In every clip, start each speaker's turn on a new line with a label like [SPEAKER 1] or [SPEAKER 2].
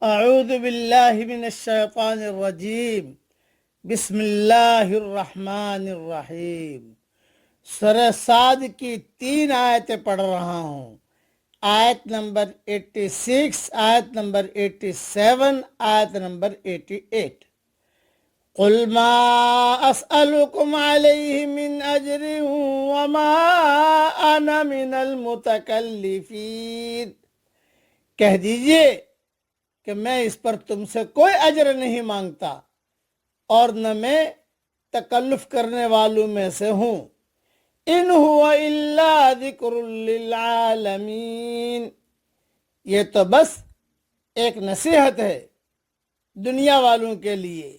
[SPEAKER 1] اعوذ باللہ من الشیطان الرجیم بسم اللہ الرحمن الرحیم۔ سورہ صاد کی 3 آیتیں پڑھ رہا ہوں۔ آیت نمبر 86، آیت نمبر 87، آیت نمبر 88۔ قل ما اسألكم علیہ من اجر وما انا من المتکلفین۔ کہہ دیجئے کہ میں اس پر تم سے کوئی اجر نہیں مانگتا اور نہ میں تکلف کرنے والوں میں سے ہوں۔ ان هو الا ذکر للعالمین، یہ تو بس ایک نصیحت ہے دنیا والوں کے لیے۔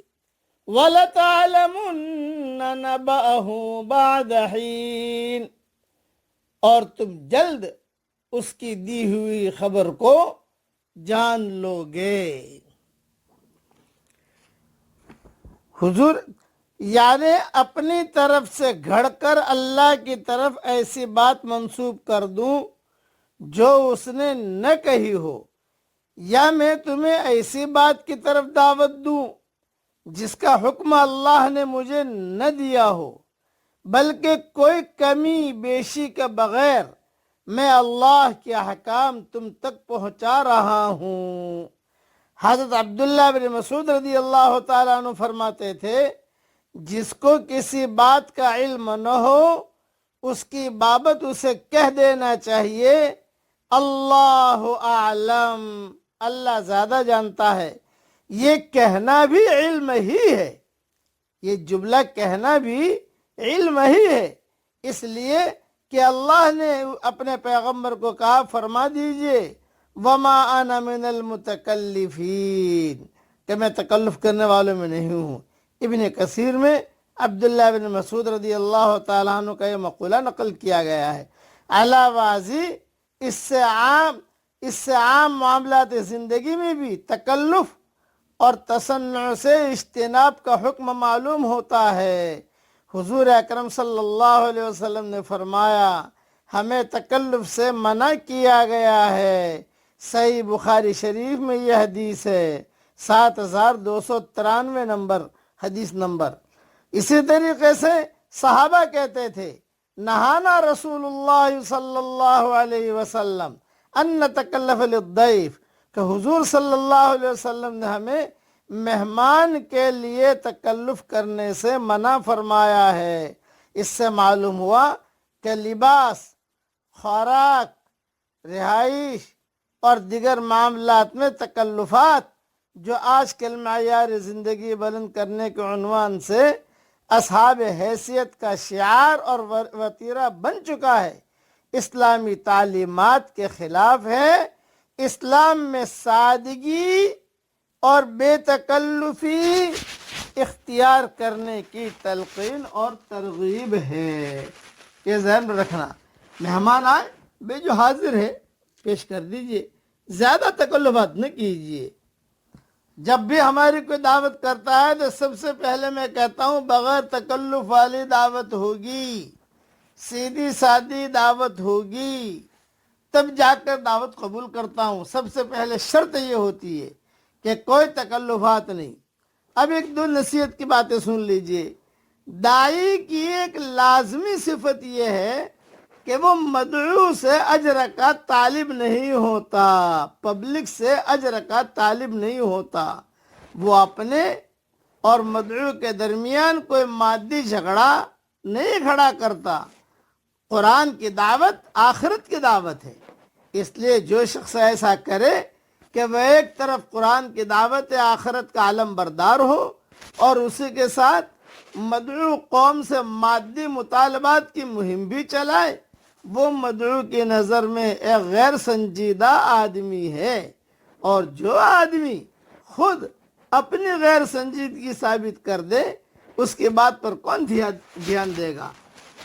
[SPEAKER 1] وَلَتَعْلَمُنَّ نَبَأَهُ بَعْدَ حِينٍ، اور تم جلد اس کی دی ہوئی خبر کو جان لو گے۔ حضور یعنی اپنی طرف سے گھڑ کر اللہ کی طرف ایسی بات منسوب کر دوں جو اس نے نہ کہی ہو، یا میں تمہیں ایسی بات کی طرف دعوت دوں جس کا حکم اللہ نے مجھے نہ دیا ہو، بلکہ کوئی کمی بیشی کے بغیر میں اللہ کے احکام تم تک پہنچا رہا ہوں۔ حضرت عبداللہ بن مسعود رضی اللہ تعالیٰ عنہ فرماتے تھے، جس کو کسی بات کا علم نہ ہو اس کی بابت اسے کہہ دینا چاہیے اللہ اعلم، اللہ زیادہ جانتا ہے۔ یہ کہنا بھی علم ہی ہے، یہ جملہ کہنا بھی علم ہی ہے، اس لیے کہ اللہ نے اپنے پیغمبر کو کہا فرما دیجئے وما انا من المتکلفین، کہ میں تکلف کرنے والوں میں نہیں ہوں۔ ابن کثیر میں عبداللہ بن مسعود رضی اللہ تعالیٰ عنہ کا یہ مقولہ نقل کیا گیا ہے۔ علاوہ ازیں اس سے عام معاملات زندگی میں بھی تکلف اور تصنع سے اجتناب کا حکم معلوم ہوتا ہے۔ حضور اکرم صلی اللہ علیہ وسلم نے فرمایا ہمیں تکلف سے منع کیا گیا ہے۔ صحیح بخاری شریف میں یہ حدیث ہے، 7293 نمبر حدیث نمبر۔ اسی طریقے سے صحابہ کہتے تھے نہانا رسول اللہ صلی اللہ علیہ وسلم ان نتکلف للضیف، کہ حضور صلی اللہ علیہ وسلم نے ہمیں مہمان کے لیے تکلف کرنے سے منع فرمایا ہے۔ اس سے معلوم ہوا کہ لباس، خوراک، رہائش اور دیگر معاملات میں تکلفات جو آج کل معیار زندگی بلند کرنے کے عنوان سے اصحاب حیثیت کا شعار اور وتیرہ بن چکا ہے، اسلامی تعلیمات کے خلاف ہے۔ اسلام میں سادگی اور بے تکلفی اختیار کرنے کی تلقین اور ترغیب ہے، یہ ذہن میں رکھنا۔ مہمان آئے بے جو حاضر ہے پیش کر دیجئے، زیادہ تکلفات نہ کیجئے۔ جب بھی ہماری کوئی دعوت کرتا ہے تو سب سے پہلے میں کہتا ہوں بغیر تکلف والی دعوت ہوگی، سیدھی سادی دعوت ہوگی، تب جا کر دعوت قبول کرتا ہوں۔ سب سے پہلے شرط یہ ہوتی ہے کہ کوئی تکلفات نہیں۔ اب ایک دو نصیحت کی باتیں سن لیجئے۔ داعی کی ایک لازمی صفت یہ ہے کہ وہ مدعو سے اجر کا طالب نہیں ہوتا، پبلک سے اجر کا طالب نہیں ہوتا۔ وہ اپنے اور مدعو کے درمیان کوئی مادی جھگڑا نہیں کھڑا کرتا۔ قرآن کی دعوت آخرت کی دعوت ہے، اس لیے جو شخص ایسا کرے کہ وہ ایک طرف قرآن کی دعوت آخرت کا علم بردار ہو اور اسی کے ساتھ مدعو قوم سے مادی مطالبات کی مہم بھی چلائے، وہ مدعو کی نظر میں ایک غیر سنجیدہ آدمی ہے، اور جو آدمی خود اپنی غیر سنجیدگی ثابت کر دے اس کی بات پر کون دھیان دے گا۔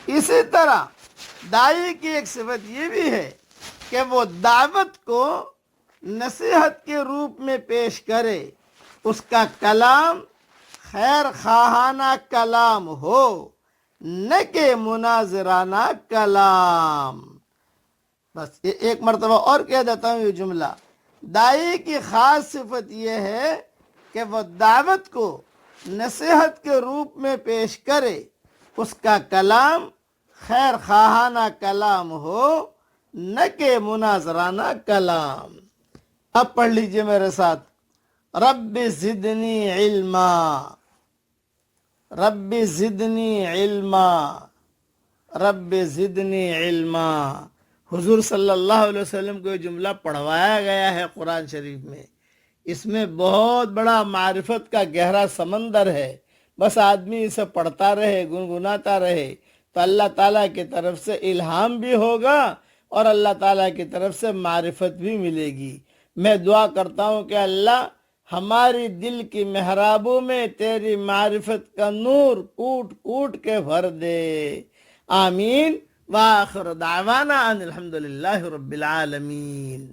[SPEAKER 1] اسی طرح داعی کی ایک صفت یہ بھی ہے کہ وہ دعوت کو نصیحت کے روپ میں پیش کرے، اس کا کلام خیر خواہانہ کلام ہو، نہ کہ مناظرانہ کلام۔ بس یہ ایک مرتبہ اور کہہ دیتا ہوں یہ جملہ دائی کی خاص صفت یہ ہے کہ وہ دعوت کو نصیحت کے روپ میں پیش کرے، اس کا کلام خیر خواہانہ کلام ہو، نہ کہ مناظرانہ کلام۔ اب پڑھ لیجئے میرے ساتھ، رب زدنی علما، رب زدنی علما، رب زدنی علما۔ حضور صلی اللہ علیہ وسلم کو یہ جملہ پڑھوایا گیا ہے قرآن شریف میں، اس میں بہت بڑا معرفت کا گہرا سمندر ہے، بس آدمی اسے پڑھتا رہے، گنگناتا رہے تو اللہ تعالیٰ کی طرف سے الہام بھی ہوگا اور اللہ تعالیٰ کی طرف سے معرفت بھی ملے گی۔ میں دعا کرتا ہوں کہ اللہ ہماری دل کی محرابوں میں تیری معرفت کا نور کوٹ کوٹ کے بھر دے، آمین۔ وآخر دعوانا ان الحمدللہ رب العالمین۔